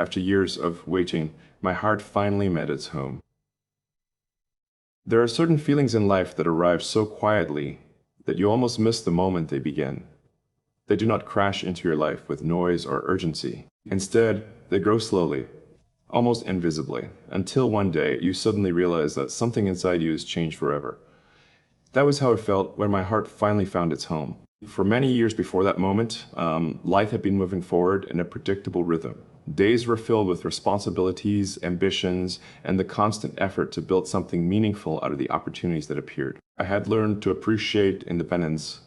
After years of waiting, my heart finally met its home. There are certain feelings in life that arrive so quietly that you almost miss the moment they begin. They do not crash into your life with noise or urgency. Instead, they grow slowly, almost invisibly, until one day you suddenly realize that something inside you has changed forever. That was how it felt when my heart finally found its home. For many years before that moment, life had been moving forward in a predictable rhythm. Days were filled with responsibilities, ambitions, and the constant effort to build something meaningful out of the opportunities that appeared. I had learned to appreciate independence.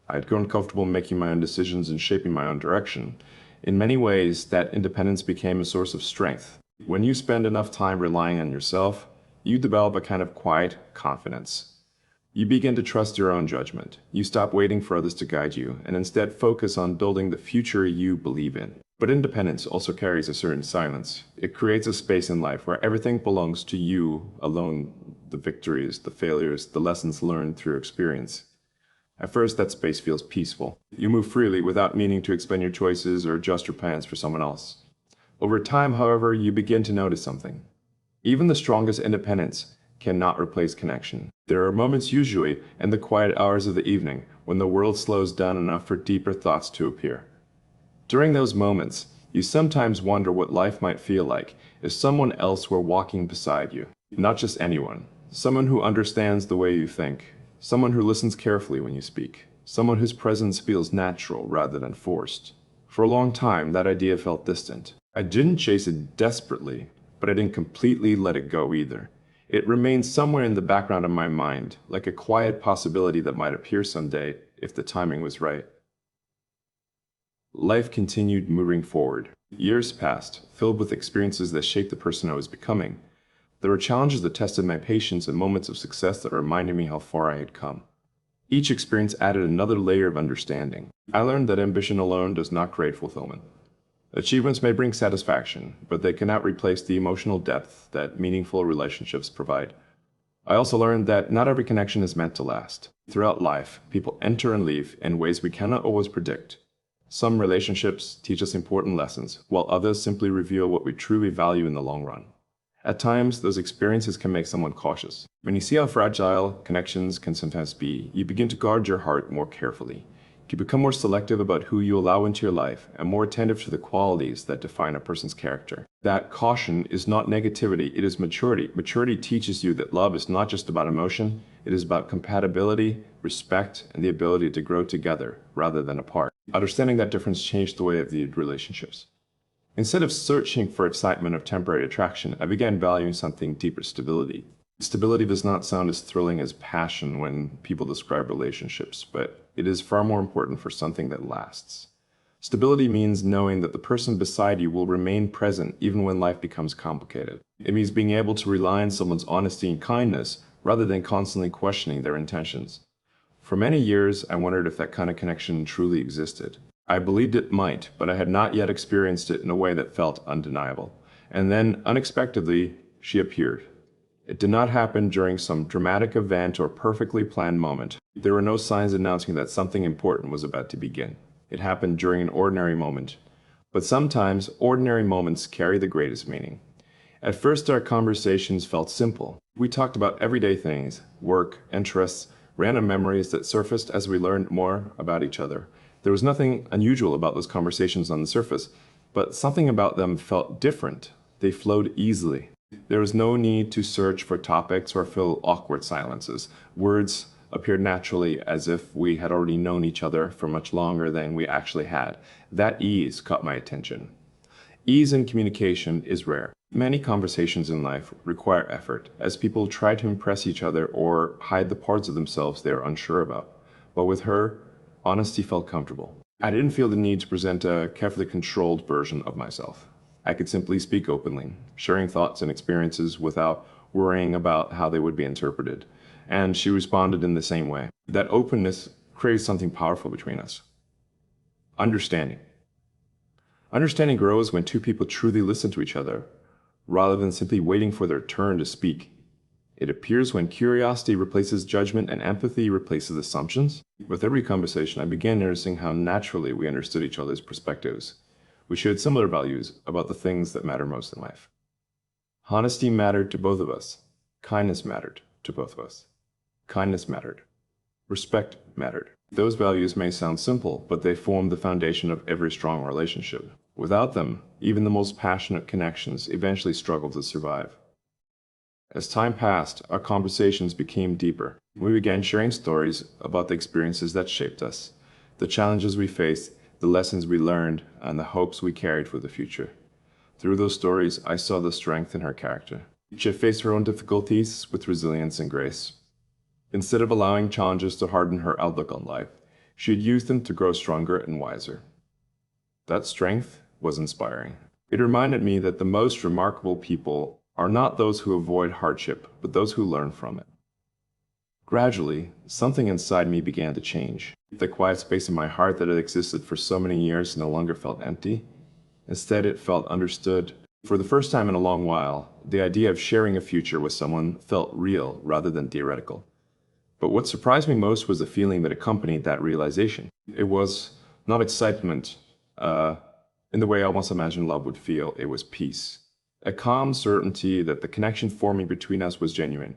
I had grown comfortable making my own decisions and shaping my own direction. In many ways, that independence became a source of strength. When you spend enough time relying on yourself, you develop a kind of quiet confidence. You begin to trust your own judgment. You stop waiting for others to guide you and instead focus on building the future you believe in. But independence also carries a certain silence. It creates a space in life where everything belongs to you alone, the victories, the failures, the lessons learned through experience. At first, that space feels peaceful. You move freely without meaning to explain your choices or adjust your plans for someone else. Over time, however, you begin to notice something. Even the strongest independence cannot replace connection. There are moments, usually in the quiet hours of the evening, when the world slows down enough for deeper thoughts to appear. During those moments, you sometimes wonder what life might feel like if someone else were walking beside you. Not just anyone. Someone who understands the way you think. Someone who listens carefully when you speak. Someone whose presence feels natural rather than forced. For a long time, that idea felt distant. I didn't chase it desperately, but I didn't completely let it go either. It remained somewhere in the background of my mind, like a quiet possibility that might appear someday if the timing was right. Life continued moving forward. Years passed, filled with experiences that shaped the person I was becoming. There were challenges that tested my patience and moments of success that reminded me how far I had come. Each experience added another layer of understanding. I learned that ambition alone does not create fulfillment. Achievements may bring satisfaction, but they cannot replace the emotional depth that meaningful relationships provide. I also learned that not every connection is meant to last. Throughout life, people enter and leave in ways we cannot always predict. Some relationships teach us important lessons, while others simply reveal what we truly value in the long run. At times, those experiences can make someone cautious. When you see how fragile connections can sometimes be, you begin to guard your heart more carefully. You become more selective about who you allow into your life and more attentive to the qualities that define a person's character. That caution is not negativity, it is maturity. Maturity teaches you that love is not just about emotion, it is about compatibility, respect, and the ability to grow together rather than apart. Understanding that difference changed the way I viewed relationships. Instead of searching for excitement of temporary attraction, I began valuing something deeper: stability. Stability does not sound as thrilling as passion when people describe relationships, but it is far more important for something that lasts. Stability means knowing that the person beside you will remain present even when life becomes complicated. It means being able to rely on someone's honesty and kindness rather than constantly questioning their intentions. For many years, I wondered if that kind of connection truly existed. I believed it might, but I had not yet experienced it in a way that felt undeniable. And then, unexpectedly, she appeared. It did not happen during some dramatic event or perfectly planned moment. There were no signs announcing that something important was about to begin. It happened during an ordinary moment. But sometimes, ordinary moments carry the greatest meaning. At first, our conversations felt simple. We talked about everyday things, work, interests, random memories that surfaced as we learned more about each other. There was nothing unusual about those conversations on the surface, but something about them felt different. They flowed easily. There was no need to search for topics or fill awkward silences. Words appeared naturally, as if we had already known each other for much longer than we actually had. That ease caught my attention. Ease in communication is rare. Many conversations in life require effort, as people try to impress each other or hide the parts of themselves they are unsure about. But with her, honesty felt comfortable. I didn't feel the need to present a carefully controlled version of myself. I could simply speak openly, sharing thoughts and experiences without worrying about how they would be interpreted. And she responded in the same way. That openness created something powerful between us. Understanding. Understanding grows when two people truly listen to each other, rather than simply waiting for their turn to speak. It appears when curiosity replaces judgment and empathy replaces assumptions. With every conversation, I began noticing how naturally we understood each other's perspectives. We shared similar values about the things that matter most in life. Honesty mattered to both of us. Kindness mattered to both of us. Kindness mattered. Respect mattered. Those values may sound simple, but they form the foundation of every strong relationship. Without them, even the most passionate connections eventually struggle to survive. As time passed, our conversations became deeper. We began sharing stories about the experiences that shaped us, the challenges we faced, the lessons we learned, and the hopes we carried for the future. Through those stories, I saw the strength in her character. She had faced her own difficulties with resilience and grace. Instead of allowing challenges to harden her outlook on life, she had used them to grow stronger and wiser. That strength was inspiring. It reminded me that the most remarkable people are not those who avoid hardship, but those who learn from it. Gradually, something inside me began to change. The quiet space in my heart that had existed for so many years no longer felt empty. Instead, it felt understood. For the first time in a long while, the idea of sharing a future with someone felt real rather than theoretical. But what surprised me most was the feeling that accompanied that realization. It was not excitement, in the way I once imagined love would feel. It was peace. A calm certainty that the connection forming between us was genuine.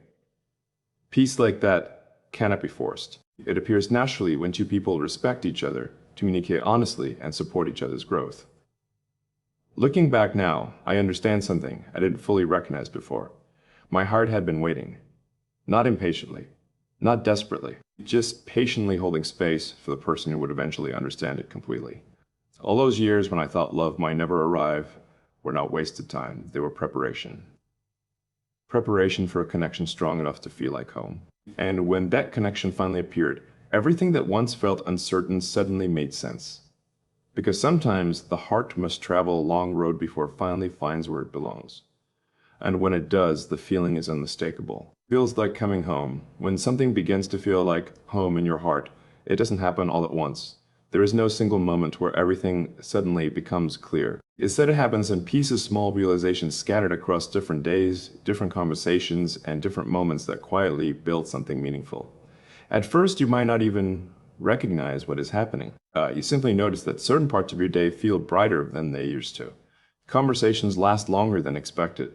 Peace like that cannot be forced. It appears naturally when two people respect each other, communicate honestly, and support each other's growth. Looking back now, I understand something I didn't fully recognize before. My heart had been waiting. Not impatiently, not desperately, just patiently holding space for the person who would eventually understand it completely. All those years when I thought love might never arrive were not wasted time, they were preparation. Preparation for a connection strong enough to feel like home. And when that connection finally appeared, everything that once felt uncertain suddenly made sense. Because sometimes the heart must travel a long road before it finally finds where it belongs. And when it does, the feeling is unmistakable. It feels like coming home. When something begins to feel like home in your heart, it doesn't happen all at once. There is no single moment where everything suddenly becomes clear. Instead, it happens in pieces, small realizations scattered across different days, different conversations, and different moments that quietly build something meaningful. At first, you might not even recognize what is happening. You simply notice that certain parts of your day feel brighter than they used to. Conversations last longer than expected.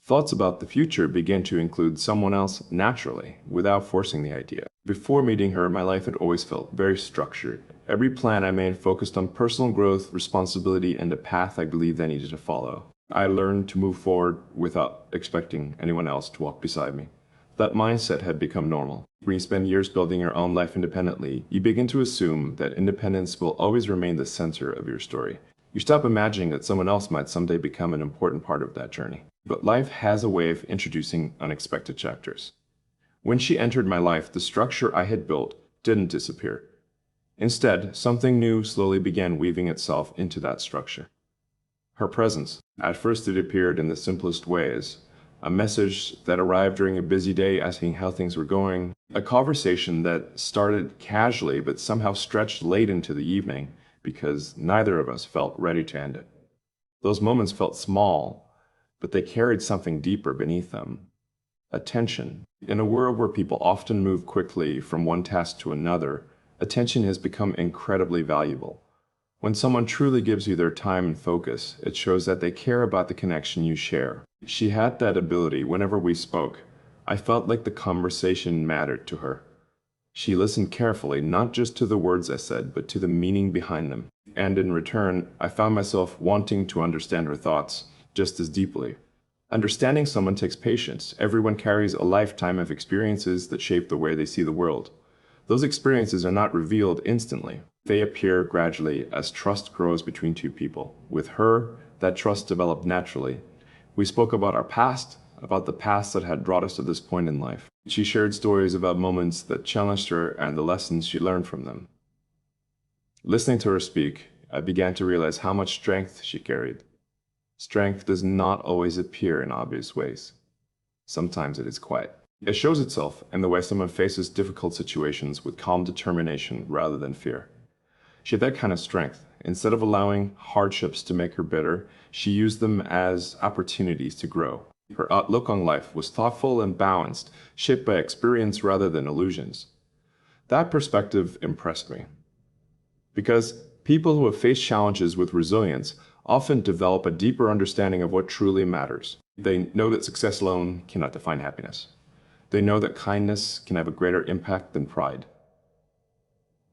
Thoughts about the future begin to include someone else naturally, without forcing the idea. Before meeting her, my life had always felt very structured. Every plan I made focused on personal growth, responsibility, and the path I believed I needed to follow. I learned to move forward without expecting anyone else to walk beside me. That mindset had become normal. When you spend years building your own life independently, you begin to assume that independence will always remain the center of your story. You stop imagining that someone else might someday become an important part of that journey. But life has a way of introducing unexpected chapters. When she entered my life, the structure I had built didn't disappear. Instead, something new slowly began weaving itself into that structure. Her presence. At first it appeared in the simplest ways. A message that arrived during a busy day asking how things were going. A conversation that started casually but somehow stretched late into the evening because neither of us felt ready to end it. Those moments felt small, but they carried something deeper beneath them. Attention. In a world where people often move quickly from one task to another, attention has become incredibly valuable. When someone truly gives you their time and focus, it shows that they care about the connection you share. She had that ability whenever we spoke. I felt like the conversation mattered to her. She listened carefully, not just to the words I said, but to the meaning behind them. And in return, I found myself wanting to understand her thoughts just as deeply. Understanding someone takes patience. Everyone carries a lifetime of experiences that shape the way they see the world. Those experiences are not revealed instantly. They appear gradually as trust grows between two people. With her, that trust developed naturally. We spoke about our past, about the past that had brought us to this point in life. She shared stories about moments that challenged her and the lessons she learned from them. Listening to her speak, I began to realize how much strength she carried. Strength does not always appear in obvious ways. Sometimes it is quiet. It shows itself in the way someone faces difficult situations with calm determination rather than fear. She had that kind of strength. Instead of allowing hardships to make her bitter, she used them as opportunities to grow. Her outlook on life was thoughtful and balanced, shaped by experience rather than illusions. That perspective impressed me. Because people who have faced challenges with resilience often develop a deeper understanding of what truly matters. They know that success alone cannot define happiness. They know that kindness can have a greater impact than pride.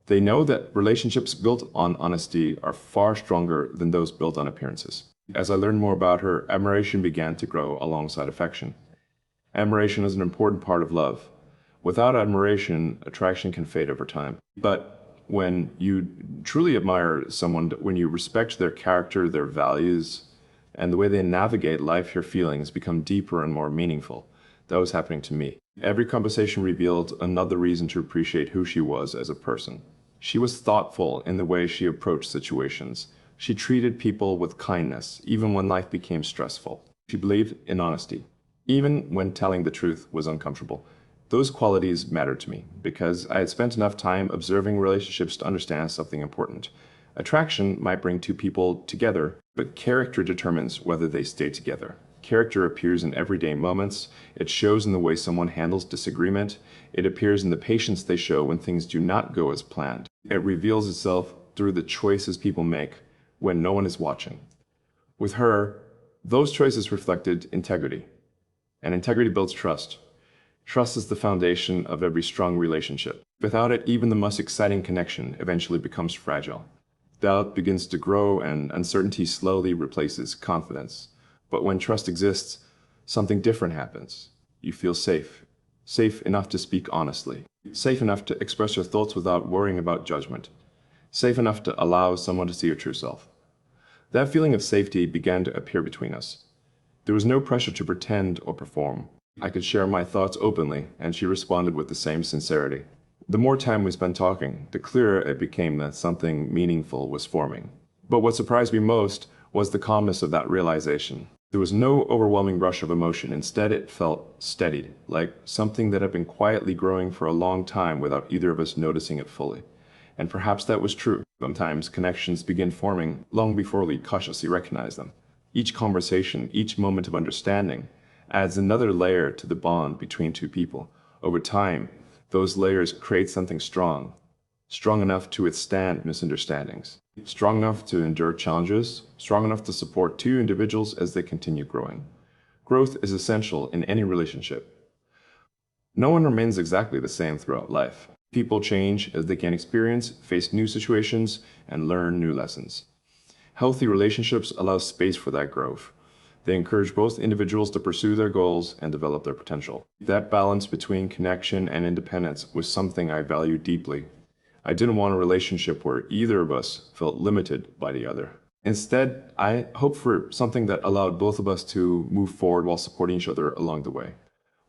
They know that relationships built on honesty are far stronger than those built on appearances. As I learned more about her, admiration began to grow alongside affection. Admiration is an important part of love. Without admiration, attraction can fade over time. But when you truly admire someone, when you respect their character, their values, and the way they navigate life, your feelings become deeper and more meaningful. That was happening to me. Every conversation revealed another reason to appreciate who she was as a person. She was thoughtful in the way she approached situations. She treated people with kindness, even when life became stressful. She believed in honesty, even when telling the truth was uncomfortable. Those qualities mattered to me because I had spent enough time observing relationships to understand something important. Attraction might bring two people together, but character determines whether they stay together. Character appears in everyday moments. It shows in the way someone handles disagreement. It appears in the patience they show when things do not go as planned. It reveals itself through the choices people make when no one is watching. With her, those choices reflected integrity. And integrity builds trust. Trust is the foundation of every strong relationship. Without it, even the most exciting connection eventually becomes fragile. Doubt begins to grow and uncertainty slowly replaces confidence. But when trust exists, something different happens. You feel safe. Safe enough to speak honestly. Safe enough to express your thoughts without worrying about judgment. Safe enough to allow someone to see your true self. That feeling of safety began to appear between us. There was no pressure to pretend or perform. I could share my thoughts openly, and she responded with the same sincerity. The more time we spent talking, the clearer it became that something meaningful was forming. But what surprised me most was the calmness of that realization. There was no overwhelming rush of emotion. Instead, it felt steadied, like something that had been quietly growing for a long time without either of us noticing it fully. And perhaps that was true. Sometimes connections begin forming long before we cautiously recognize them. Each conversation, each moment of understanding, adds another layer to the bond between two people. Over time, those layers create something strong, strong enough to withstand misunderstandings, strong enough to endure challenges, strong enough to support two individuals as they continue growing. Growth is essential in any relationship. No one remains exactly the same throughout life. People change as they gain experience, face new situations, and learn new lessons. Healthy relationships allow space for that growth. They encourage both individuals to pursue their goals and develop their potential. That balance between connection and independence was something I valued deeply. I didn't want a relationship where either of us felt limited by the other. Instead, I hoped for something that allowed both of us to move forward while supporting each other along the way.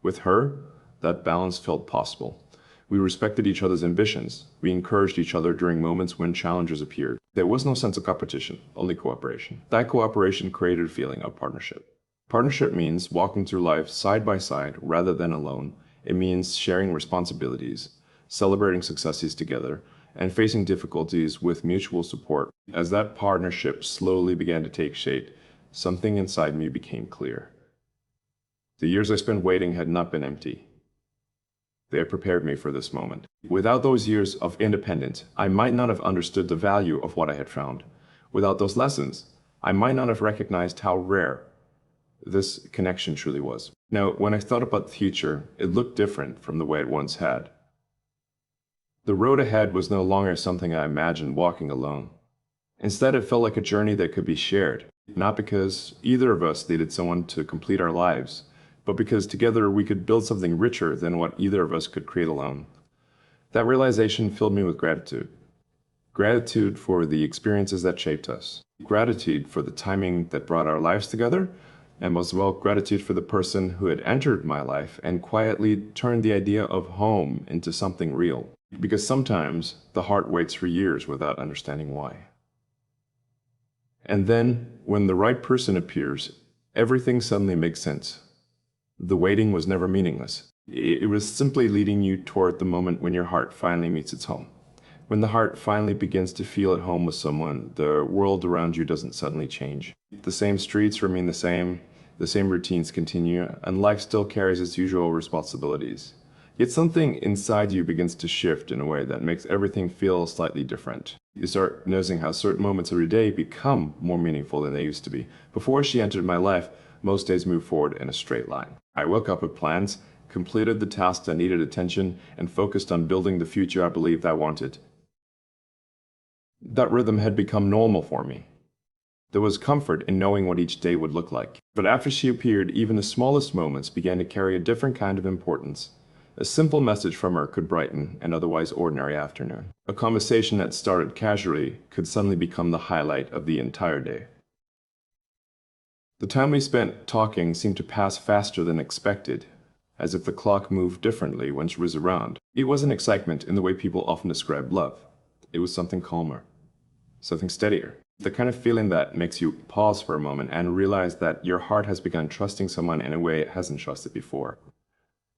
With her, that balance felt possible. We respected each other's ambitions. We encouraged each other during moments when challenges appeared. There was no sense of competition, only cooperation. That cooperation created a feeling of partnership. Partnership means walking through life side by side rather than alone. It means sharing responsibilities, celebrating successes together, and facing difficulties with mutual support. As that partnership slowly began to take shape, something inside me became clear. The years I spent waiting had not been empty. They had prepared me for this moment. Without those years of independence, I might not have understood the value of what I had found. Without those lessons, I might not have recognized how rare this connection truly was. Now, when I thought about the future, it looked different from the way it once had. The road ahead was no longer something I imagined walking alone. Instead, it felt like a journey that could be shared, not because either of us needed someone to complete our lives, but because together we could build something richer than what either of us could create alone. That realization filled me with gratitude. Gratitude for the experiences that shaped us. Gratitude for the timing that brought our lives together, and most of all, gratitude for the person who had entered my life and quietly turned the idea of home into something real. Because sometimes the heart waits for years without understanding why. And then, when the right person appears, everything suddenly makes sense. The waiting was never meaningless. It was simply leading you toward the moment when your heart finally meets its home. When the heart finally begins to feel at home with someone, the world around you doesn't suddenly change. The same streets remain the same routines continue, and life still carries its usual responsibilities. Yet something inside you begins to shift in a way that makes everything feel slightly different. You start noticing how certain moments of your day become more meaningful than they used to be. Before she entered my life, most days moved forward in a straight line. I woke up with plans, completed the tasks that needed attention, and focused on building the future I believed I wanted. That rhythm had become normal for me. There was comfort in knowing what each day would look like. But after she appeared, even the smallest moments began to carry a different kind of importance. A simple message from her could brighten an otherwise ordinary afternoon. A conversation that started casually could suddenly become the highlight of the entire day. The time we spent talking seemed to pass faster than expected, as if the clock moved differently when she was around. It wasn't excitement in the way people often describe love. It was something calmer, something steadier. The kind of feeling that makes you pause for a moment and realize that your heart has begun trusting someone in a way it hasn't trusted before.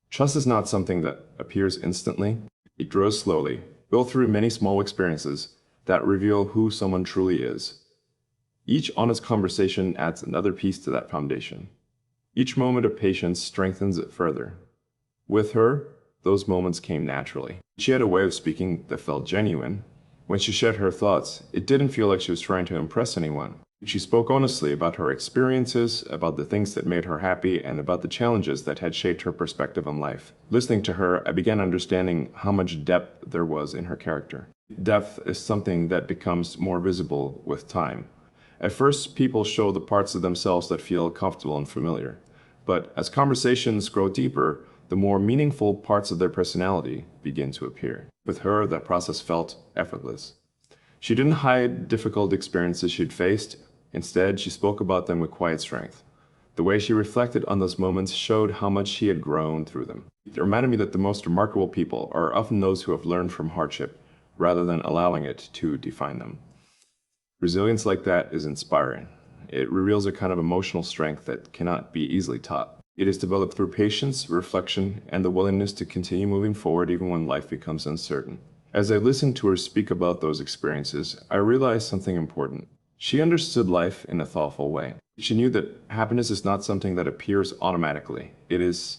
Trust is not something that appears instantly. It grows slowly, built through many small experiences that reveal who someone truly is. Each honest conversation adds another piece to that foundation. Each moment of patience strengthens it further. With her, those moments came naturally. She had a way of speaking that felt genuine. When she shared her thoughts, it didn't feel like she was trying to impress anyone. She spoke honestly about her experiences, about the things that made her happy, and about the challenges that had shaped her perspective on life. Listening to her, I began understanding how much depth there was in her character. Depth is something that becomes more visible with time. At first, people show the parts of themselves that feel comfortable and familiar. But as conversations grow deeper, the more meaningful parts of their personality begin to appear. With her, that process felt effortless. She didn't hide difficult experiences she'd faced. Instead, she spoke about them with quiet strength. The way she reflected on those moments showed how much she had grown through them. It reminded me that the most remarkable people are often those who have learned from hardship, rather than allowing it to define them. Resilience like that is inspiring. It reveals a kind of emotional strength that cannot be easily taught. It is developed through patience, reflection, and the willingness to continue moving forward even when life becomes uncertain. As I listened to her speak about those experiences, I realized something important. She understood life in a thoughtful way. She knew that happiness is not something that appears automatically. It is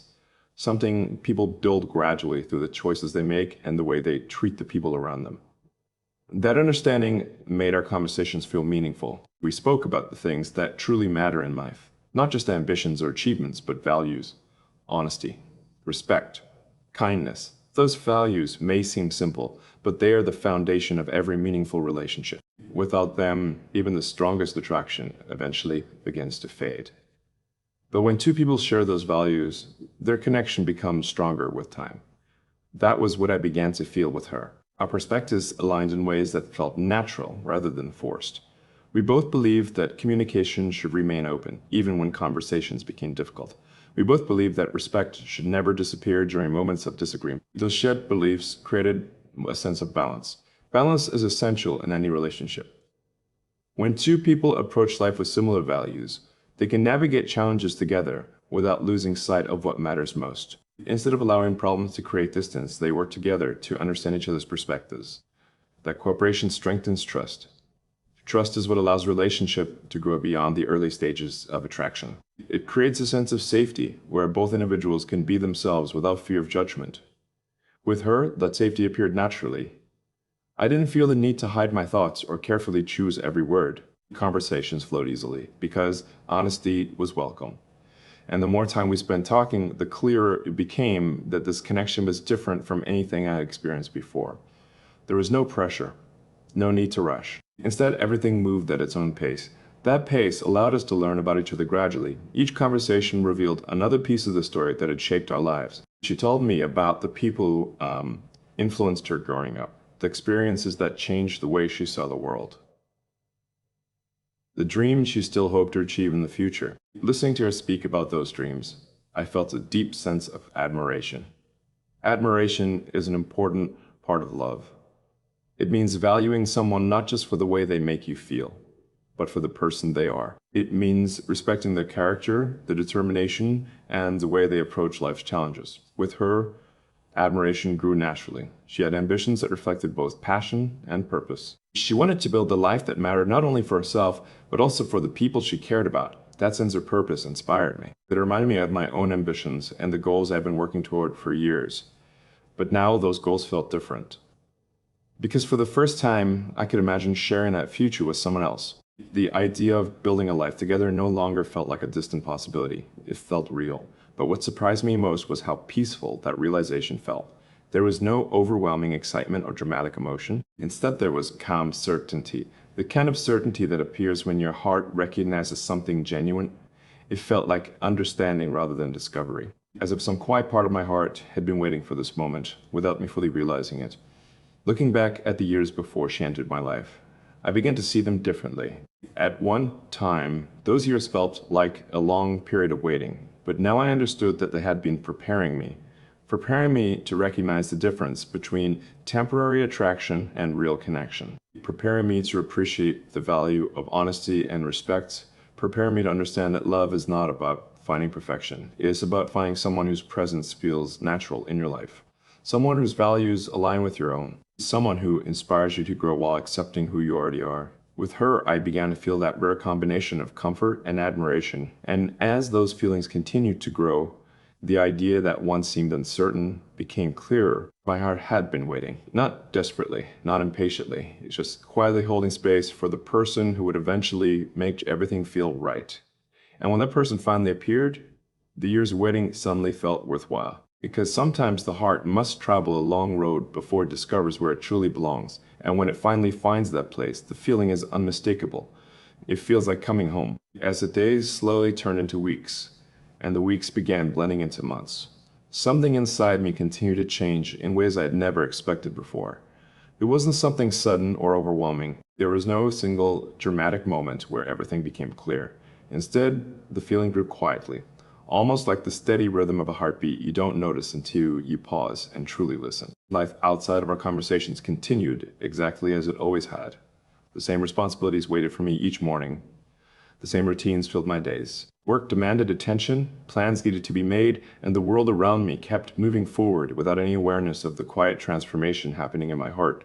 something people build gradually through the choices they make and the way they treat the people around them. That understanding made our conversations feel meaningful. We spoke about the things that truly matter in life, not just ambitions or achievements, but values, honesty, respect, kindness. Those values may seem simple, but they are the foundation of every meaningful relationship. Without them, even the strongest attraction eventually begins to fade. But when two people share those values, their connection becomes stronger with time. That was what I began to feel with her. Our perspectives aligned in ways that felt natural rather than forced. We both believed that communication should remain open, even when conversations became difficult. We both believed that respect should never disappear during moments of disagreement. Those shared beliefs created a sense of balance. Balance is essential in any relationship. When two people approach life with similar values, they can navigate challenges together without losing sight of what matters most. Instead of allowing problems to create distance, they work together to understand each other's perspectives. That cooperation strengthens trust. Trust is what allows relationship to grow beyond the early stages of attraction. It creates a sense of safety where both individuals can be themselves without fear of judgment. With her, that safety appeared naturally. I didn't feel the need to hide my thoughts or carefully choose every word. Conversations flowed easily because honesty was welcome. And the more time we spent talking, the clearer it became that this connection was different from anything I had experienced before. There was no pressure, no need to rush. Instead, everything moved at its own pace. That pace allowed us to learn about each other gradually. Each conversation revealed another piece of the story that had shaped our lives. She told me about the people who influenced her growing up, the experiences that changed the way she saw the world, the dreams she still hoped to achieve in the future. Listening to her speak about those dreams, I felt a deep sense of admiration. Admiration is an important part of love. It means valuing someone not just for the way they make you feel, but for the person they are. It means respecting their character, their determination, and the way they approach life's challenges. With her, admiration grew naturally. She had ambitions that reflected both passion and purpose. She wanted to build a life that mattered not only for herself, but also for the people she cared about. That sense of purpose inspired me. It reminded me of my own ambitions and the goals I've been working toward for years. But now those goals felt different. Because for the first time, I could imagine sharing that future with someone else. The idea of building a life together no longer felt like a distant possibility. It felt real. But what surprised me most was how peaceful that realization felt. There was no overwhelming excitement or dramatic emotion. Instead, there was calm certainty. The kind of certainty that appears when your heart recognizes something genuine. It felt like understanding rather than discovery, as if some quiet part of my heart had been waiting for this moment without me fully realizing it. Looking back at the years before she entered my life, I began to see them differently. At one time, those years felt like a long period of waiting, but now I understood that they had been preparing me to recognize the difference between temporary attraction and real connection, preparing me to appreciate the value of honesty and respect, preparing me to understand that love is not about finding perfection. It is about finding someone whose presence feels natural in your life, someone whose values align with your own, someone who inspires you to grow while accepting who you already are. With her, I began to feel that rare combination of comfort and admiration, and as those feelings continued to grow, the idea that once seemed uncertain became clearer. My heart had been waiting, not desperately, not impatiently, just quietly holding space for the person who would eventually make everything feel right. And when that person finally appeared, the years of waiting suddenly felt worthwhile. Because sometimes the heart must travel a long road before it discovers where it truly belongs. And when it finally finds that place, the feeling is unmistakable. It feels like coming home. As the days slowly turned into weeks, and the weeks began blending into months, something inside me continued to change in ways I had never expected before. It wasn't something sudden or overwhelming. There was no single dramatic moment where everything became clear. Instead, the feeling grew quietly, almost like the steady rhythm of a heartbeat you don't notice until you pause and truly listen. Life outside of our conversations continued exactly as it always had. The same responsibilities waited for me each morning. The same routines filled my days. Work demanded attention, plans needed to be made, and the world around me kept moving forward without any awareness of the quiet transformation happening in my heart.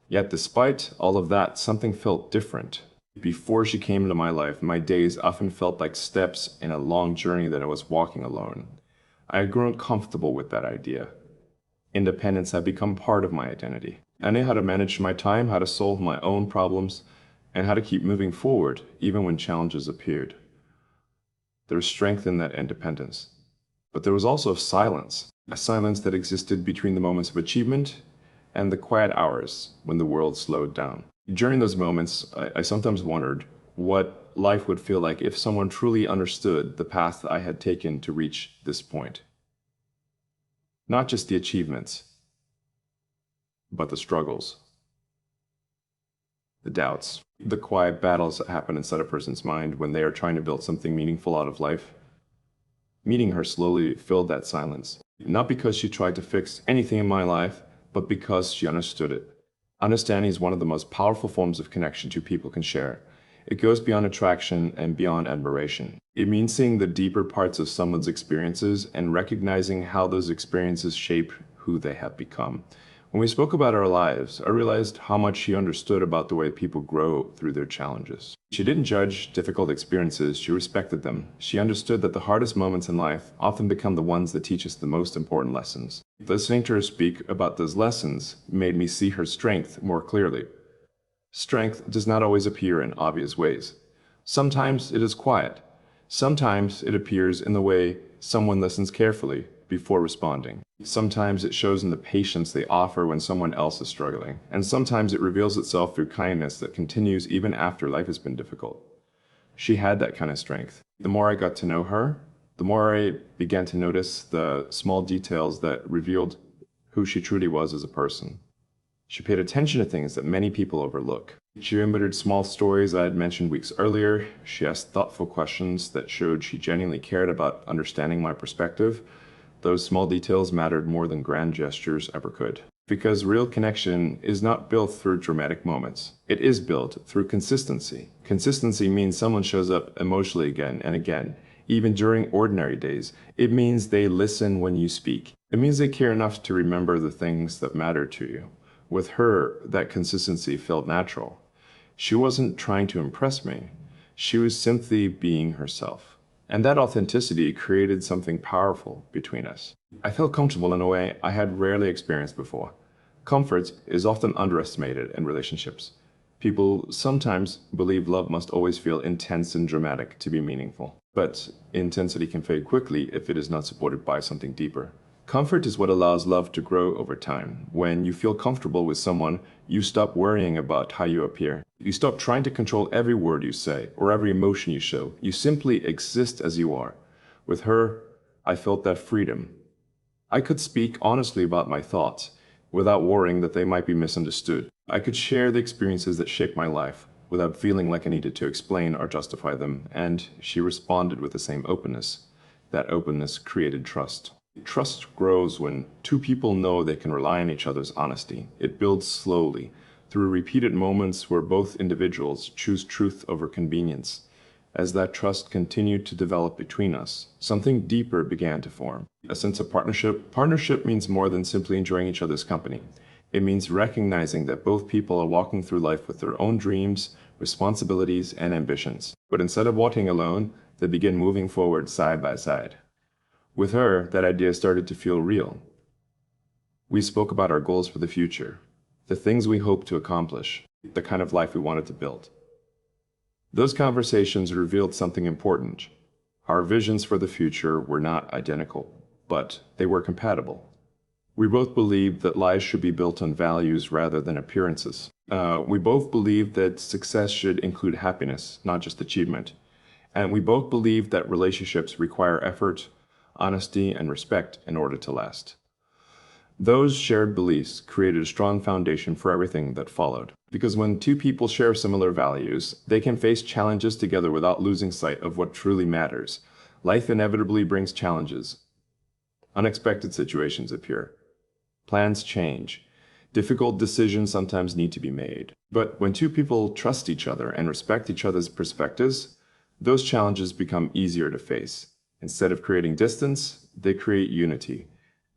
Yet despite all of that, something felt different. Before she came into my life, my days often felt like steps in a long journey that I was walking alone. I had grown comfortable with that idea. Independence had become part of my identity. I knew how to manage my time, how to solve my own problems, and how to keep moving forward even when challenges appeared. There was strength in that independence. But there was also a silence that existed between the moments of achievement and the quiet hours when the world slowed down. During those moments, I sometimes wondered what life would feel like if someone truly understood the path I had taken to reach this point. Not just the achievements, but the struggles, the doubts, the quiet battles that happen inside a person's mind when they are trying to build something meaningful out of life. Meeting her slowly filled that silence, not because she tried to fix anything in my life, but because she understood it. Understanding is one of the most powerful forms of connection two people can share. It goes beyond attraction and beyond admiration. It means seeing the deeper parts of someone's experiences and recognizing how those experiences shape who they have become. When we spoke about our lives, I realized how much she understood about the way people grow through their challenges. She didn't judge difficult experiences, she respected them. She understood that the hardest moments in life often become the ones that teach us the most important lessons. Listening to her speak about those lessons made me see her strength more clearly. Strength does not always appear in obvious ways. Sometimes it is quiet. Sometimes it appears in the way someone listens carefully before responding. Sometimes it shows in the patience they offer when someone else is struggling. And sometimes it reveals itself through kindness that continues even after life has been difficult. She had that kind of strength. The more I got to know her, the more I began to notice the small details that revealed who she truly was as a person. She paid attention to things that many people overlook. She remembered small stories I had mentioned weeks earlier. She asked thoughtful questions that showed she genuinely cared about understanding my perspective. Those small details mattered more than grand gestures ever could. Because real connection is not built through dramatic moments. It is built through consistency. Consistency means someone shows up emotionally again and again, even during ordinary days. It means they listen when you speak. It means they care enough to remember the things that matter to you. With her, that consistency felt natural. She wasn't trying to impress me. She was simply being herself. And that authenticity created something powerful between us. I felt comfortable in a way I had rarely experienced before. Comfort is often underestimated in relationships. People sometimes believe love must always feel intense and dramatic to be meaningful, but intensity can fade quickly if it is not supported by something deeper. Comfort is what allows love to grow over time. When you feel comfortable with someone, you stop worrying about how you appear. You stop trying to control every word you say or every emotion you show. You simply exist as you are. With her, I felt that freedom. I could speak honestly about my thoughts without worrying that they might be misunderstood. I could share the experiences that shaped my life without feeling like I needed to explain or justify them, and she responded with the same openness. That openness created trust. Trust grows when two people know they can rely on each other's honesty. It builds slowly, through repeated moments where both individuals choose truth over convenience. As that trust continued to develop between us, something deeper began to form. A sense of partnership. Partnership means more than simply enjoying each other's company. It means recognizing that both people are walking through life with their own dreams, responsibilities, and ambitions. But instead of walking alone, they begin moving forward side by side. With her, that idea started to feel real. We spoke about our goals for the future, the things we hoped to accomplish, the kind of life we wanted to build. Those conversations revealed something important. Our visions for the future were not identical, but they were compatible. We both believed that lives should be built on values rather than appearances. We both believed that success should include happiness, not just achievement. And we both believed that relationships require effort, honesty, and respect in order to last. Those shared beliefs created a strong foundation for everything that followed. Because when two people share similar values, they can face challenges together without losing sight of what truly matters. Life inevitably brings challenges. Unexpected situations appear. Plans change. Difficult decisions sometimes need to be made. But when two people trust each other and respect each other's perspectives, those challenges become easier to face. Instead of creating distance, they create unity.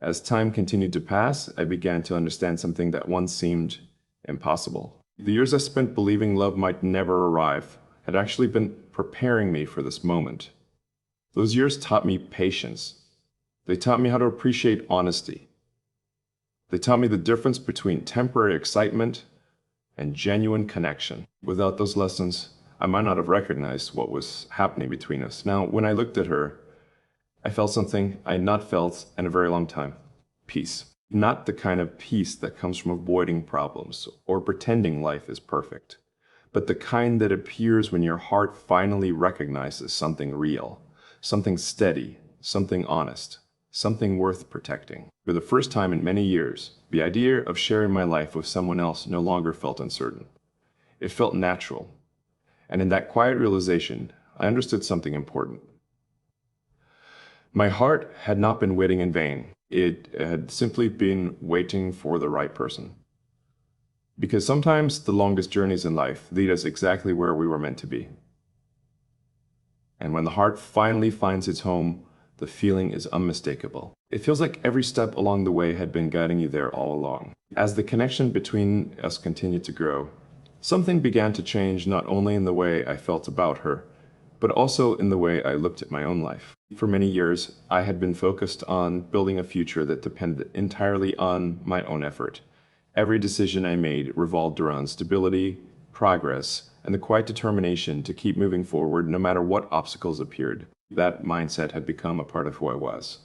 As time continued to pass, I began to understand something that once seemed impossible. The years I spent believing love might never arrive had actually been preparing me for this moment. Those years taught me patience. They taught me how to appreciate honesty. They taught me the difference between temporary excitement and genuine connection. Without those lessons, I might not have recognized what was happening between us. Now, when I looked at her, I felt something I had not felt in a very long time. Peace. Not the kind of peace that comes from avoiding problems or pretending life is perfect, but the kind that appears when your heart finally recognizes something real, something steady, something honest, something worth protecting. For the first time in many years, the idea of sharing my life with someone else no longer felt uncertain. It felt natural. And in that quiet realization, I understood something important. My heart had not been waiting in vain. It had simply been waiting for the right person. Because sometimes the longest journeys in life lead us exactly where we were meant to be. And when the heart finally finds its home, the feeling is unmistakable. It feels like every step along the way had been guiding you there all along. As the connection between us continued to grow, something began to change not only in the way I felt about her, but also in the way I looked at my own life. For many years, I had been focused on building a future that depended entirely on my own effort. Every decision I made revolved around stability, progress, and the quiet determination to keep moving forward no matter what obstacles appeared. That mindset had become a part of who I was.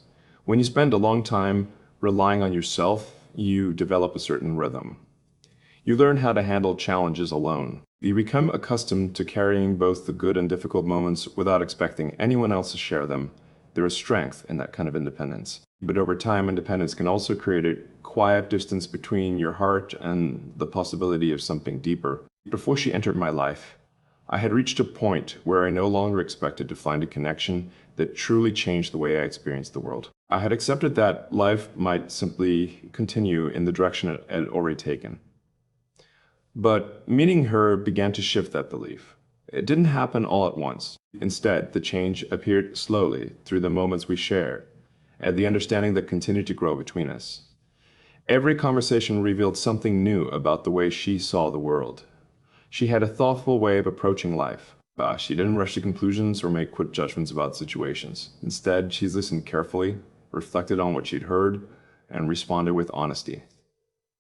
When you spend a long time relying on yourself, you develop a certain rhythm. You learn how to handle challenges alone. You become accustomed to carrying both the good and difficult moments without expecting anyone else to share them. There is strength in that kind of independence. But over time, independence can also create a quiet distance between your heart and the possibility of something deeper. Before she entered my life, I had reached a point where I no longer expected to find a connection that truly changed the way I experienced the world. I had accepted that life might simply continue in the direction it had already taken. But meeting her began to shift that belief. It didn't happen all at once. Instead, the change appeared slowly through the moments we shared and the understanding that continued to grow between us. Every conversation revealed something new about the way she saw the world. She had a thoughtful way of approaching life. She didn't rush to conclusions or make quick judgments about situations. Instead, she listened carefully, reflected on what she'd heard, and responded with honesty.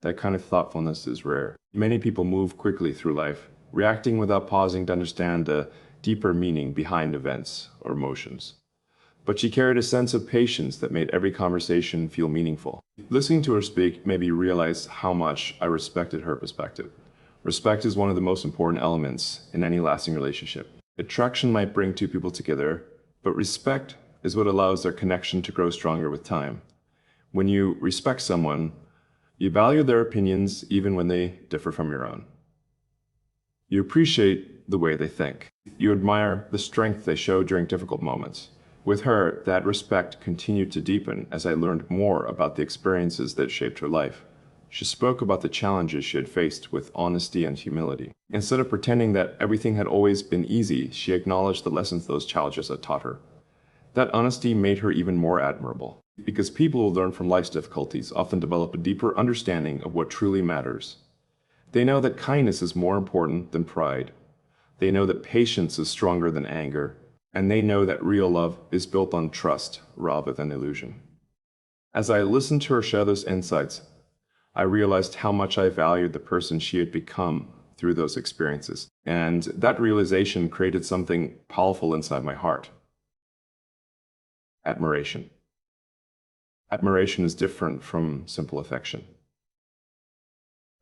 That kind of thoughtfulness is rare. Many people move quickly through life, reacting without pausing to understand the deeper meaning behind events or emotions. But she carried a sense of patience that made every conversation feel meaningful. Listening to her speak made me realize how much I respected her perspective. Respect is one of the most important elements in any lasting relationship. Attraction might bring two people together, but respect is what allows their connection to grow stronger with time. When you respect someone, you value their opinions even when they differ from your own. You appreciate the way they think. You admire the strength they show during difficult moments. With her, that respect continued to deepen as I learned more about the experiences that shaped her life. She spoke about the challenges she had faced with honesty and humility. Instead of pretending that everything had always been easy, she acknowledged the lessons those challenges had taught her. That honesty made her even more admirable, because people who learn from life's difficulties often develop a deeper understanding of what truly matters. They know that kindness is more important than pride. They know that patience is stronger than anger, and they know that real love is built on trust rather than illusion. As I listened to her share those insights, I realized how much I valued the person she had become through those experiences, and that realization created something powerful inside my heart. Admiration. Admiration is different from simple affection.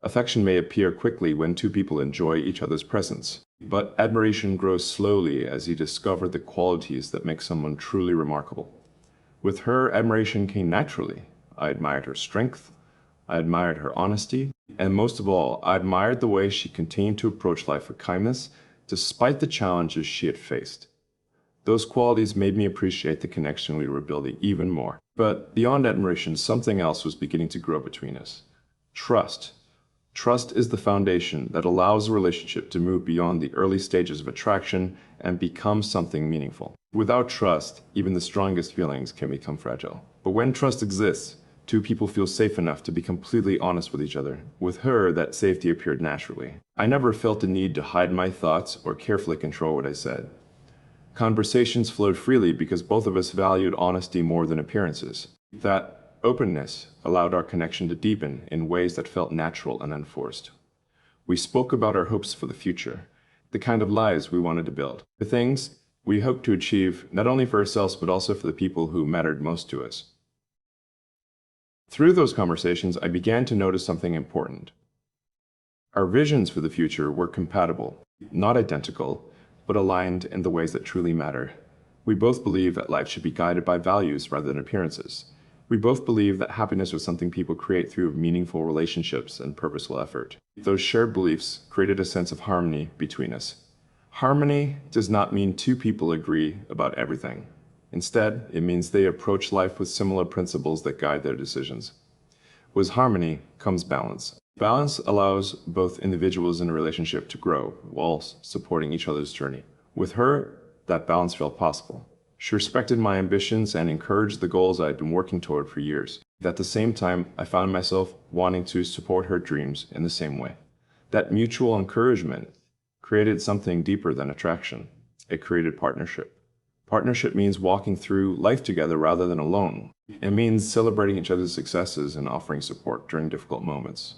Affection may appear quickly when two people enjoy each other's presence, but admiration grows slowly as you discover the qualities that make someone truly remarkable. With her, admiration came naturally. I admired her strength, I admired her honesty, and most of all, I admired the way she continued to approach life with kindness despite the challenges she had faced. Those qualities made me appreciate the connection we were building even more. But beyond admiration, something else was beginning to grow between us. Trust. Trust is the foundation that allows a relationship to move beyond the early stages of attraction and become something meaningful. Without trust, even the strongest feelings can become fragile. But when trust exists, two people feel safe enough to be completely honest with each other. With her, that safety appeared naturally. I never felt the need to hide my thoughts or carefully control what I said. Conversations flowed freely because both of us valued honesty more than appearances. That openness allowed our connection to deepen in ways that felt natural and unforced. We spoke about our hopes for the future, the kind of lives we wanted to build, the things we hoped to achieve not only for ourselves but also for the people who mattered most to us. Through those conversations, I began to notice something important. Our visions for the future were compatible, not identical, but aligned in the ways that truly matter. We both believe that life should be guided by values rather than appearances. We both believe that happiness was something people create through meaningful relationships and purposeful effort. Those shared beliefs created a sense of harmony between us. Harmony does not mean two people agree about everything. Instead, it means they approach life with similar principles that guide their decisions. With harmony comes balance. Balance allows both individuals in a relationship to grow while supporting each other's journey. With her, that balance felt possible. She respected my ambitions and encouraged the goals I had been working toward for years. At the same time, I found myself wanting to support her dreams in the same way. That mutual encouragement created something deeper than attraction. It created partnership. Partnership means walking through life together rather than alone. It means celebrating each other's successes and offering support during difficult moments.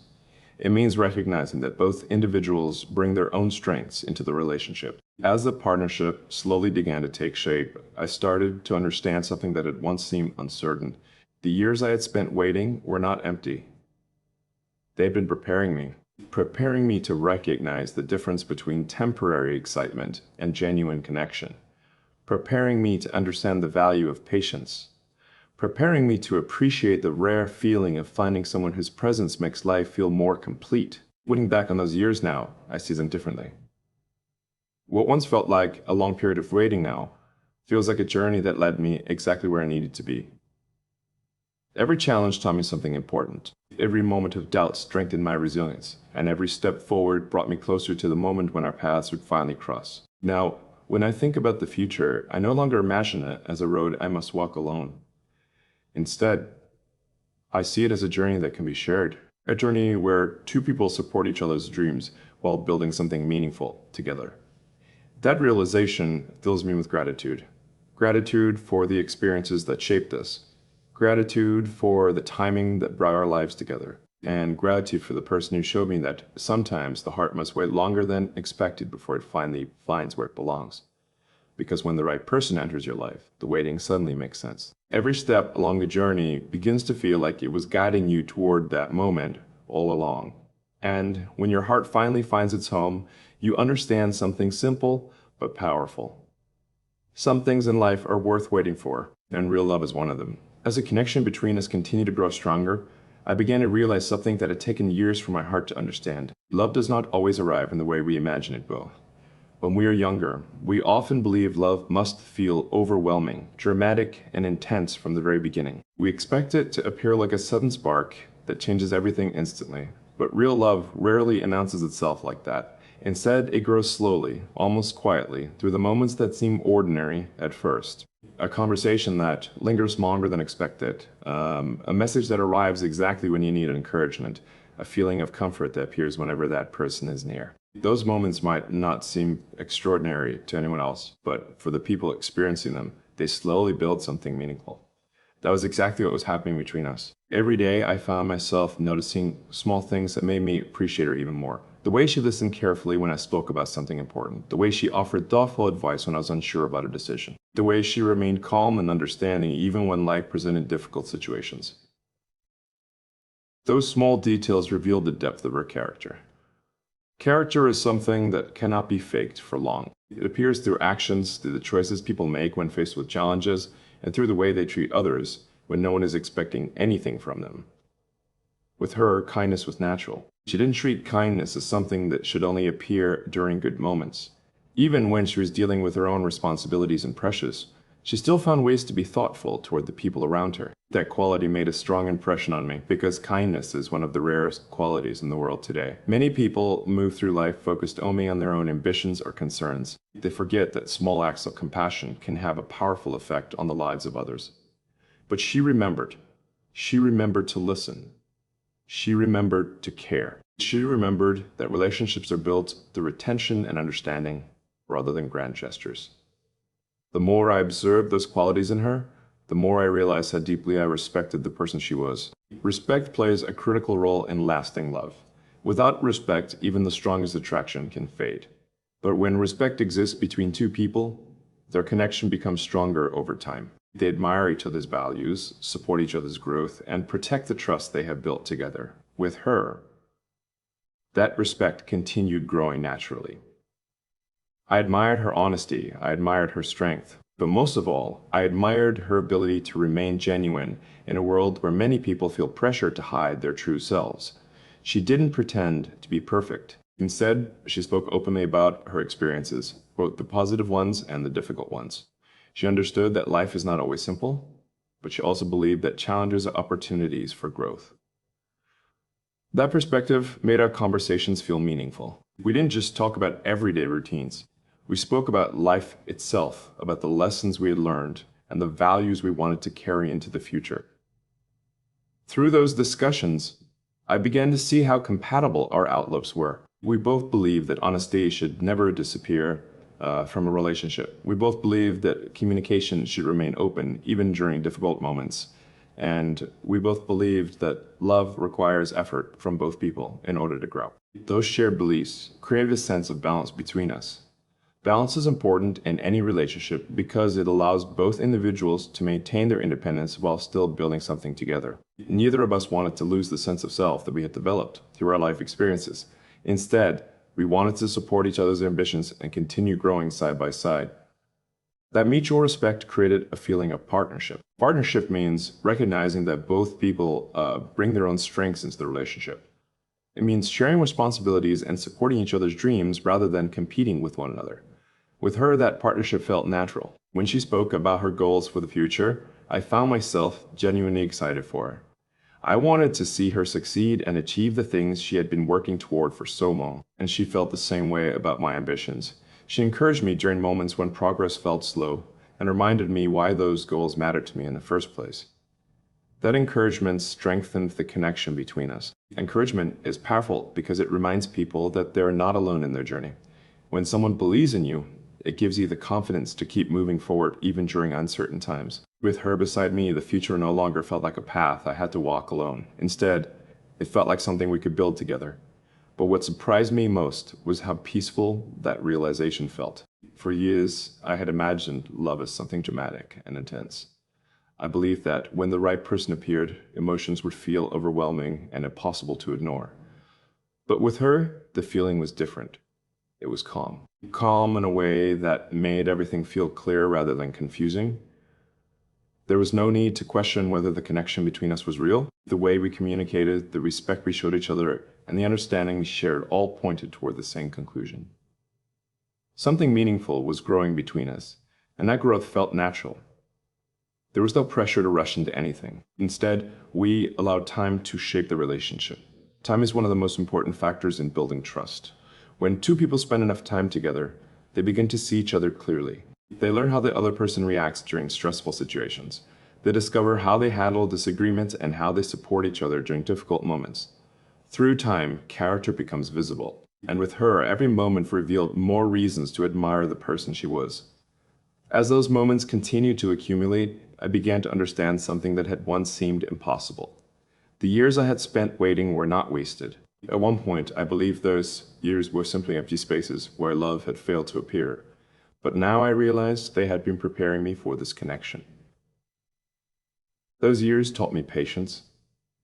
It means recognizing that both individuals bring their own strengths into the relationship. As the partnership slowly began to take shape, I started to understand something that had once seemed uncertain. The years I had spent waiting were not empty. They had been preparing me to recognize the difference between temporary excitement and genuine connection, preparing me to understand the value of patience, preparing me to appreciate the rare feeling of finding someone whose presence makes life feel more complete. Looking back on those years now, I see them differently. What once felt like a long period of waiting now feels like a journey that led me exactly where I needed to be. Every challenge taught me something important. Every moment of doubt strengthened my resilience, and every step forward brought me closer to the moment when our paths would finally cross. Now, when I think about the future, I no longer imagine it as a road I must walk alone. Instead, I see it as a journey that can be shared, a journey where two people support each other's dreams while building something meaningful together. That realization fills me with gratitude. Gratitude for the experiences that shaped us. Gratitude for the timing that brought our lives together. and gratitude for the person who showed me that sometimes the heart must wait longer than expected before it finally finds where it belongs. Because when the right person enters your life, the waiting suddenly makes sense. Every step along the journey begins to feel like it was guiding you toward that moment all along. And when your heart finally finds its home, you understand something simple but powerful. Some things in life are worth waiting for, and real love is one of them. As the connection between us continued to grow stronger, I began to realize something that had taken years for my heart to understand. Love does not always arrive in the way we imagine it will. When we are younger, we often believe love must feel overwhelming, dramatic, and intense from the very beginning. We expect it to appear like a sudden spark that changes everything instantly. But real love rarely announces itself like that. Instead, it grows slowly, almost quietly, through the moments that seem ordinary at first. A conversation that lingers longer than expected, a message that arrives exactly when you need encouragement, a feeling of comfort that appears whenever that person is near. Those moments might not seem extraordinary to anyone else, but for the people experiencing them, they slowly build something meaningful. That was exactly what was happening between us. Every day, I found myself noticing small things that made me appreciate her even more. The way she listened carefully when I spoke about something important. The way she offered thoughtful advice when I was unsure about a decision. The way she remained calm and understanding even when life presented difficult situations. Those small details revealed the depth of her character. Character is something that cannot be faked for long. It appears through actions, through the choices people make when faced with challenges, and through the way they treat others when no one is expecting anything from them. With her, kindness was natural. She didn't treat kindness as something that should only appear during good moments. Even when she was dealing with her own responsibilities and pressures, she still found ways to be thoughtful toward the people around her. That quality made a strong impression on me because kindness is one of the rarest qualities in the world today. Many people move through life focused only on their own ambitions or concerns. They forget that small acts of compassion can have a powerful effect on the lives of others. But she remembered. She remembered to listen. She remembered to care. She remembered that relationships are built through attention and understanding rather than grand gestures. The more I observed those qualities in her, the more I realized how deeply I respected the person she was. Respect plays a critical role in lasting love. Without respect, even the strongest attraction can fade. But when respect exists between two people, their connection becomes stronger over time. They admire each other's values, support each other's growth, and protect the trust they have built together. With her, that respect continued growing naturally. I admired her honesty, I admired her strength, but most of all, I admired her ability to remain genuine in a world where many people feel pressure to hide their true selves. She didn't pretend to be perfect. Instead, she spoke openly about her experiences, both the positive ones and the difficult ones. She understood that life is not always simple, but she also believed that challenges are opportunities for growth. That perspective made our conversations feel meaningful. We didn't just talk about everyday routines. We spoke about life itself, about the lessons we had learned, and the values we wanted to carry into the future. Through those discussions, I began to see how compatible our outlooks were. We both believed that honesty should never disappear from a relationship. We both believed that communication should remain open, even during difficult moments. And we both believed that love requires effort from both people in order to grow. Those shared beliefs created a sense of balance between us. Balance is important in any relationship because it allows both individuals to maintain their independence while still building something together. Neither of us wanted to lose the sense of self that we had developed through our life experiences. Instead, we wanted to support each other's ambitions and continue growing side by side. That mutual respect created a feeling of partnership. Partnership means recognizing that both people bring their own strengths into the relationship. It means sharing responsibilities and supporting each other's dreams rather than competing with one another. With her, that partnership felt natural. When she spoke about her goals for the future, I found myself genuinely excited for her. I wanted to see her succeed and achieve the things she had been working toward for so long, and she felt the same way about my ambitions. She encouraged me during moments when progress felt slow and reminded me why those goals mattered to me in the first place. That encouragement strengthened the connection between us. Encouragement is powerful because it reminds people that they're not alone in their journey. When someone believes in you, it gives you the confidence to keep moving forward even during uncertain times. With her beside me, the future no longer felt like a path I had to walk alone. Instead, It felt like something we could build together. But what surprised me most was how peaceful that realization felt. For years, I had imagined love as something dramatic and intense. I believed that when the right person appeared, emotions would feel overwhelming and impossible to ignore. But with her, the feeling was different. It was calm. Calm in a way that made everything feel clear rather than confusing. There was no need to question whether the connection between us was real. The way we communicated, the respect we showed each other, and the understanding we shared all pointed toward the same conclusion. Something meaningful was growing between us, and that growth felt natural. There was no pressure to rush into anything. Instead, we allowed time to shape the relationship. Time is one of the most important factors in building trust. When two people spend enough time together, they begin to see each other clearly. They learn how the other person reacts during stressful situations. They discover how they handle disagreements and how they support each other during difficult moments. Through time, character becomes visible. And with her, every moment revealed more reasons to admire the person she was. As those moments continued to accumulate, I began to understand something that had once seemed impossible. The years I had spent waiting were not wasted. At one point, I believed those years were simply empty spaces where love had failed to appear. But now I realized they had been preparing me for this connection. Those years taught me patience.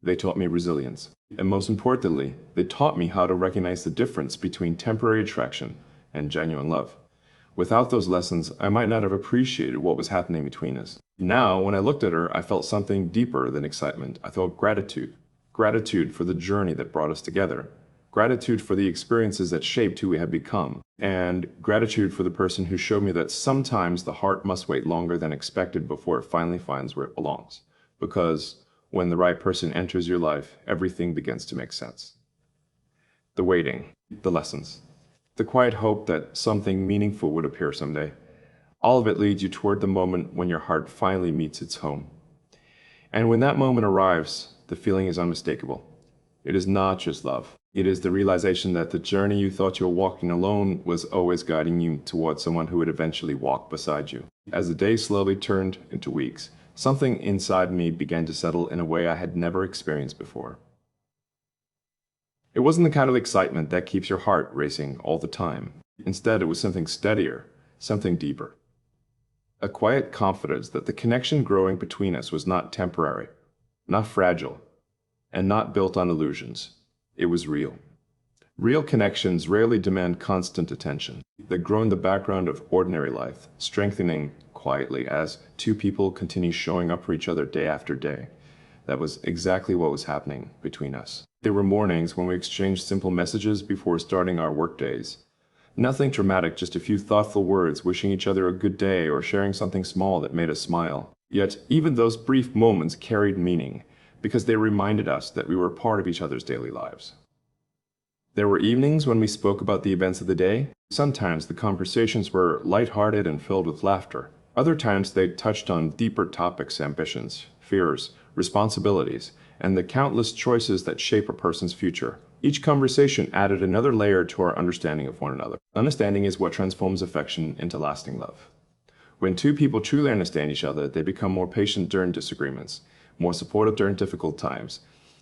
They taught me resilience. And most importantly, they taught me how to recognize the difference between temporary attraction and genuine love. Without those lessons, I might not have appreciated what was happening between us. Now, when I looked at her, I felt something deeper than excitement. I felt gratitude. Gratitude for the journey that brought us together. Gratitude for the experiences that shaped who we had become. And gratitude for the person who showed me that sometimes the heart must wait longer than expected before it finally finds where it belongs. Because when the right person enters your life, everything begins to make sense. The waiting, the lessons, the quiet hope that something meaningful would appear someday. All of it leads you toward the moment when your heart finally meets its home. And when that moment arrives, the feeling is unmistakable. It is not just love. It is the realization that the journey you thought you were walking alone was always guiding you towards someone who would eventually walk beside you. As the days slowly turned into weeks, something inside me began to settle in a way I had never experienced before. It wasn't the kind of excitement that keeps your heart racing all the time. Instead, it was something steadier, something deeper. A quiet confidence that the connection growing between us was not temporary, not fragile, and not built on illusions. It was real. Real connections rarely demand constant attention. They grow in the background of ordinary life, strengthening quietly as two people continue showing up for each other day after day. That was exactly what was happening between us. There were mornings when we exchanged simple messages before starting our workdays. Nothing dramatic, just a few thoughtful words, wishing each other a good day or sharing something small that made us smile. Yet, even those brief moments carried meaning, because they reminded us that we were part of each other's daily lives. There were evenings when we spoke about the events of the day. Sometimes the conversations were lighthearted and filled with laughter. Other times they touched on deeper topics, ambitions, fears, responsibilities, and the countless choices that shape a person's future. Each conversation added another layer to our understanding of one another. Understanding is what transforms affection into lasting love. When two people truly understand each other, they become more patient during disagreements, more supportive during difficult times,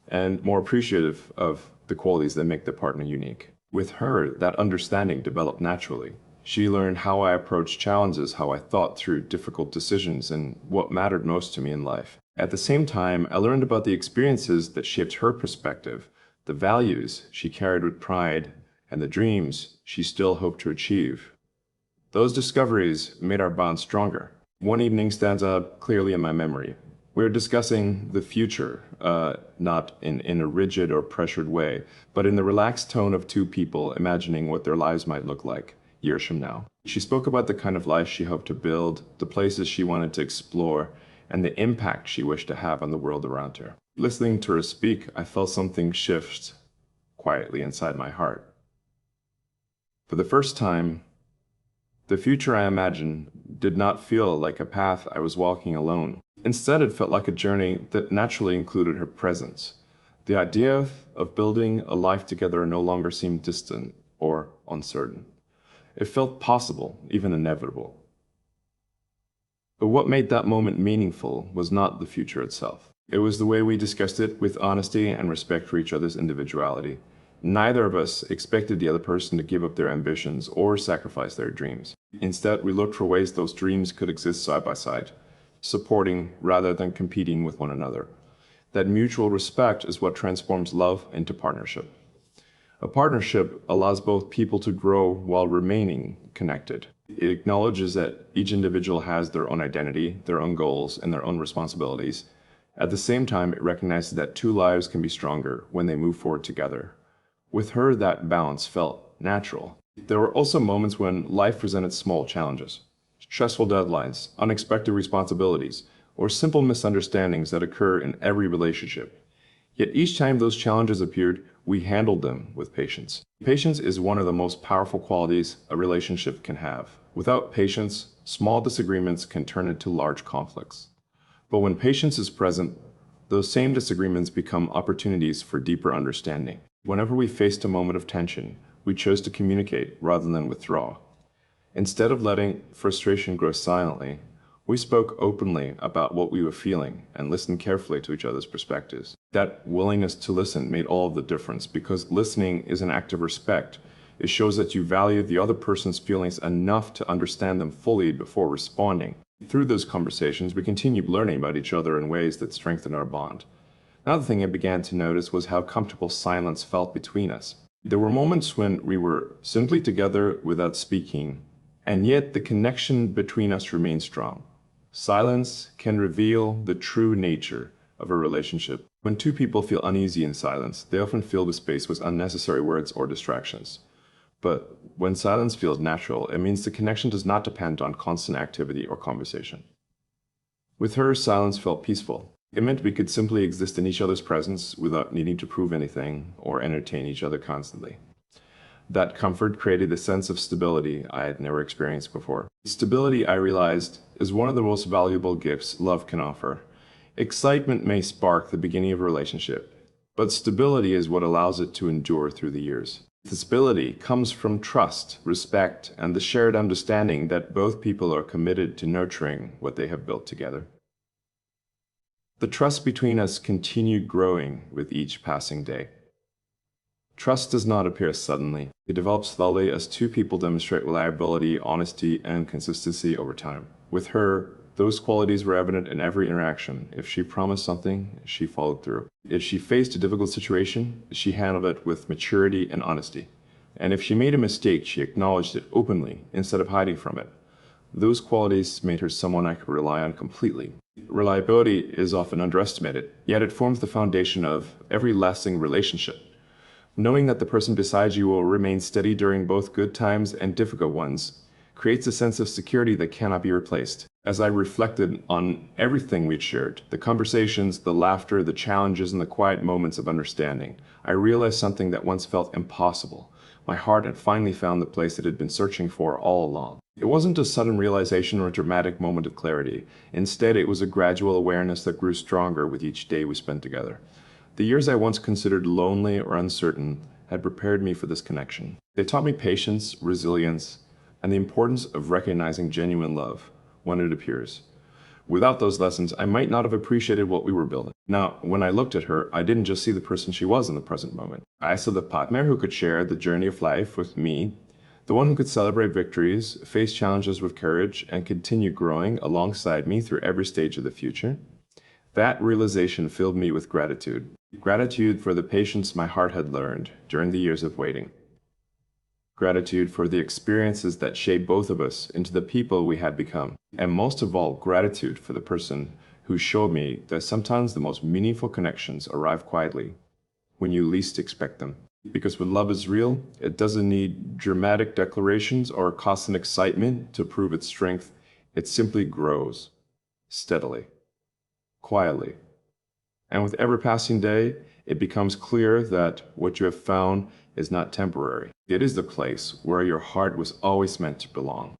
and more appreciative of the qualities that make their partner unique. With her, that understanding developed naturally. She learned how I approached challenges, how I thought through difficult decisions, and what mattered most to me in life. At the same time, I learned about the experiences that shaped her perspective, the values she carried with pride, and the dreams she still hoped to achieve. Those discoveries made our bond stronger. One evening stands out clearly in my memory. We were discussing the future, not in a rigid or pressured way, but in the relaxed tone of two people imagining what their lives might look like years from now. She spoke about the kind of life she hoped to build, the places she wanted to explore, and the impact she wished to have on the world around her. Listening to her speak, I felt something shift quietly inside my heart. For the first time, the future I imagined did not feel like a path I was walking alone. Instead, it felt like a journey that naturally included her presence. The idea of building a life together no longer seemed distant or uncertain. It felt possible, even inevitable. But what made that moment meaningful was not the future itself. It was the way we discussed it with honesty and respect for each other's individuality. Neither of us expected the other person to give up their ambitions or sacrifice their dreams. Instead, we looked for ways those dreams could exist side by side, supporting rather than competing with one another. That mutual respect is what transforms love into partnership. A partnership allows both people to grow while remaining connected. It acknowledges that each individual has their own identity, their own goals, and their own responsibilities. At the same time, it recognizes that two lives can be stronger when they move forward together. With her, that balance felt natural. There were also moments when life presented small challenges, stressful deadlines, unexpected responsibilities, or simple misunderstandings that occur in every relationship. Yet each time those challenges appeared, we handled them with patience. Patience is one of the most powerful qualities a relationship can have. Without patience, small disagreements can turn into large conflicts. But when patience is present, those same disagreements become opportunities for deeper understanding. Whenever we faced a moment of tension, we chose to communicate rather than withdraw. Instead of letting frustration grow silently, we spoke openly about what we were feeling and listened carefully to each other's perspectives. That willingness to listen made all of the difference because listening is an act of respect. It shows that you value the other person's feelings enough to understand them fully before responding. Through those conversations, we continued learning about each other in ways that strengthened our bond. Another thing I began to notice was how comfortable silence felt between us. There were moments when we were simply together without speaking, and yet the connection between us remained strong. Silence can reveal the true nature of a relationship. When two people feel uneasy in silence, they often fill the space with unnecessary words or distractions. But when silence feels natural, it means the connection does not depend on constant activity or conversation. With her, silence felt peaceful. It meant we could simply exist in each other's presence without needing to prove anything or entertain each other constantly. That comfort created a sense of stability I had never experienced before. Stability, I realized, is one of the most valuable gifts love can offer. Excitement may spark the beginning of a relationship, but stability is what allows it to endure through the years. The stability comes from trust, respect, and the shared understanding that both people are committed to nurturing what they have built together. The trust between us continued growing with each passing day. Trust does not appear suddenly. It develops slowly as two people demonstrate reliability, honesty, and consistency over time. With her, those qualities were evident in every interaction. If she promised something, she followed through. If she faced a difficult situation, she handled it with maturity and honesty. And if she made a mistake, she acknowledged it openly instead of hiding from it. Those qualities made her someone I could rely on completely. Reliability is often underestimated, yet it forms the foundation of every lasting relationship. Knowing that the person beside you will remain steady during both good times and difficult ones creates a sense of security that cannot be replaced. As I reflected on everything we'd shared, the conversations, the laughter, the challenges, and the quiet moments of understanding, I realized something that once felt impossible. My heart had finally found the place it had been searching for all along. It wasn't a sudden realization or a dramatic moment of clarity. Instead, it was a gradual awareness that grew stronger with each day we spent together. The years I once considered lonely or uncertain had prepared me for this connection. They taught me patience, resilience, and the importance of recognizing genuine love when it appears. Without those lessons, I might not have appreciated what we were building. Now, when I looked at her, I didn't just see the person she was in the present moment. I saw the partner who could share the journey of life with me, the one who could celebrate victories, face challenges with courage, and continue growing alongside me through every stage of the future. That realization filled me with gratitude. Gratitude for the patience my heart had learned during the years of waiting. Gratitude for the experiences that shaped both of us into the people we had become. And most of all, gratitude for the person who showed me that sometimes the most meaningful connections arrive quietly when you least expect them. Because when love is real, it doesn't need dramatic declarations or constant excitement to prove its strength. It simply grows steadily, quietly. And with every passing day, it becomes clear that what you have found is not temporary. It is the place where your heart was always meant to belong.